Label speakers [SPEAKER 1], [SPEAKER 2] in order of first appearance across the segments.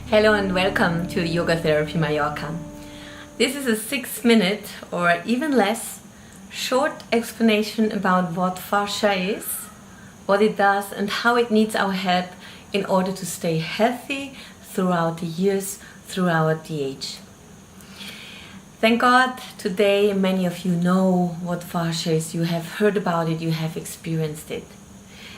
[SPEAKER 1] Hello and welcome to Yoga Therapy Mallorca. This is a 6-minute or even less short explanation about what fascia is, what it does and how it needs our help in order to stay healthy throughout the years, throughout the age. Thank God today many of you know what fascia is, you have heard about it, you have experienced it.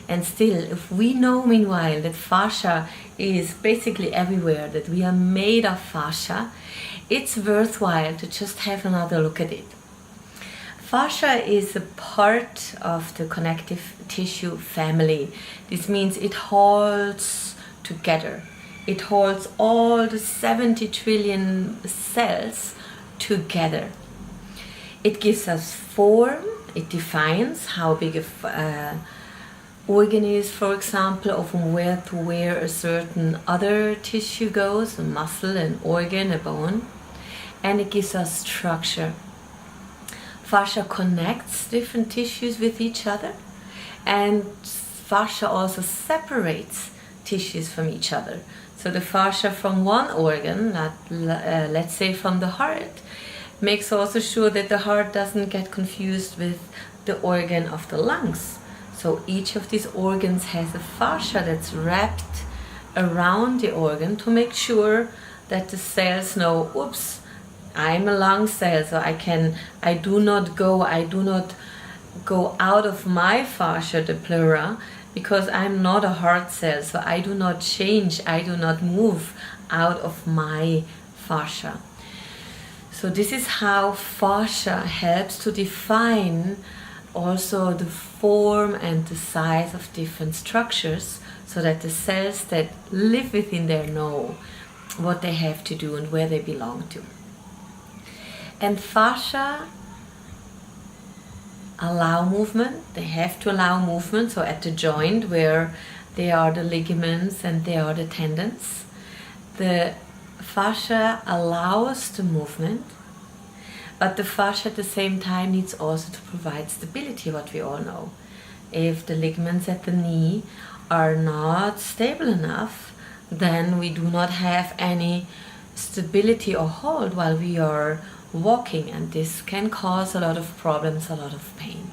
[SPEAKER 1] And still, if we know meanwhile that fascia is basically everywhere, that we are made of fascia, it's worthwhile to just have another look at it. Fascia is a part of the connective tissue family. This means it holds together. It holds all the 70 trillion cells together. It gives us form, it defines how big a organ is, for example, or from where to where a certain other tissue goes, a muscle, an organ, a bone, and it gives us structure. Fascia connects different tissues with each other, and fascia also separates tissues from each other. So the fascia from one organ, let's say from the heart, makes also sure that the heart doesn't get confused with the organ of the lungs. So each of these organs has a fascia that's wrapped around the organ to make sure that the cells know, oops, I'm a lung cell, so I do not go out of my fascia, the pleura, because I'm not a heart cell, so I do not change, I do not move out of my fascia. So this is how fascia helps to define also the form and the size of different structures, so that the cells that live within there know what they have to do and where they belong to. And fascia allow movement, they have to allow movement, so at the joint where there are the ligaments and there are the tendons, the fascia allows the movement. But the fascia at the same time needs also to provide stability, what we all know. If the ligaments at the knee are not stable enough, then we do not have any stability or hold while we are walking, and this can cause a lot of problems, a lot of pain.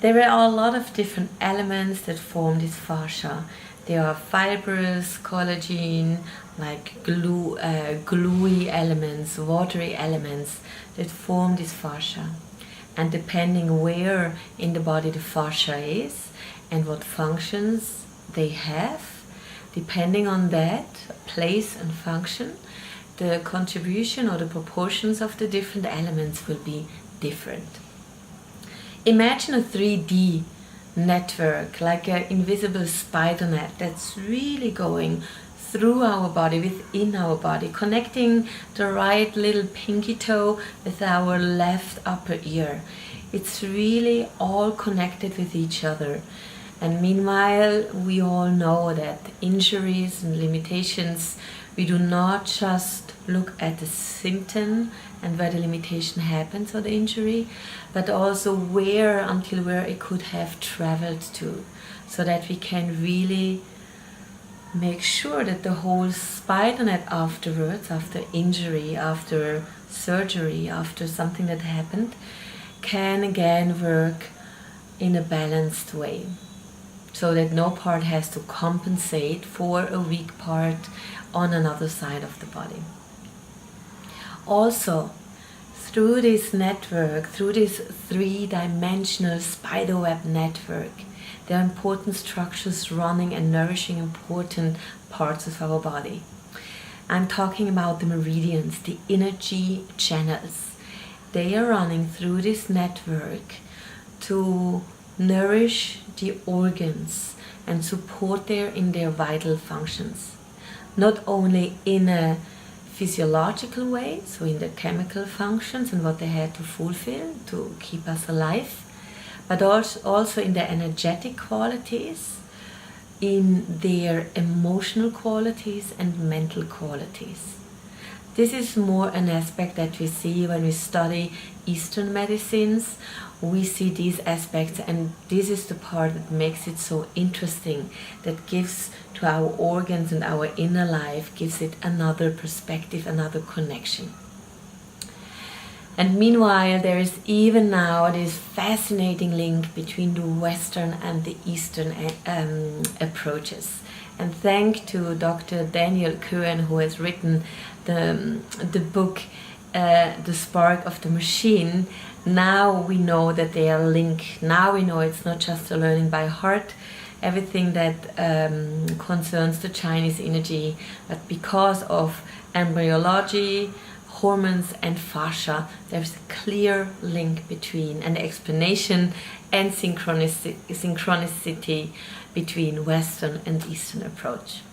[SPEAKER 1] There are a lot of different elements that form this fascia. There are fibrous, collagen, like gluey elements, watery elements that form this fascia. And depending where in the body the fascia is and what functions they have, depending on that place and function, the contribution or the proportions of the different elements will be different. Imagine a 3D network, like an invisible spider net that's really going through our body, within our body, connecting the right little pinky toe with our left upper ear. It's really all connected with each other. And meanwhile, we all know that injuries and limitations, we do not just look at the symptom and where the limitation happens or the injury, but also until where it could have traveled to, so that we can really make sure that the whole spider net afterwards, after injury, after surgery, after something that happened, can again work in a balanced way, so that no part has to compensate for a weak part on another side of the body. Also, through this network, through this three-dimensional spiderweb network, there are important structures running and nourishing important parts of our body. I'm talking about the meridians, the energy channels. They are running through this network to nourish the organs and support in their vital functions. Not only in a physiological way, so in the chemical functions and what they had to fulfill to keep us alive, but also in their energetic qualities, in their emotional qualities and mental qualities. This is more an aspect that we see when we study Eastern medicines. We see these aspects, and this is the part that makes it so interesting, that gives to our organs and our inner life, gives it another perspective, another connection. And meanwhile, there is even now this fascinating link between the Western and the Eastern approaches. And thanks to Dr. Daniel Cohen, who has written the book The Spark of the Machine, now we know that they are linked. Now we know it's not just a learning by heart, everything that concerns the Chinese energy, but because of embryology, hormones and fascia, there's a clear link between an explanation and synchronicity between Western and Eastern approach.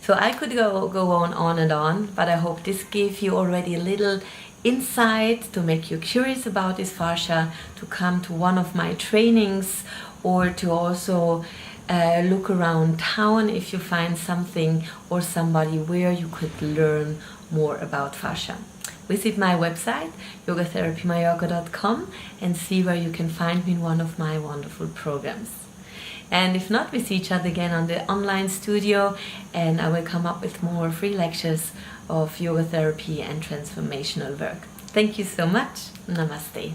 [SPEAKER 1] So I could go on and on, but I hope this gave you already a little insight to make you curious about this fascia, to come to one of my trainings, or to also look around town if you find something or somebody where you could learn more about fascia. Visit my website, yogatherapymallorca.com, and see where you can find me in one of my wonderful programs. And if not, we see each other again on the online studio, and I will come up with more free lectures of yoga therapy and transformational work. Thank you so much. Namaste.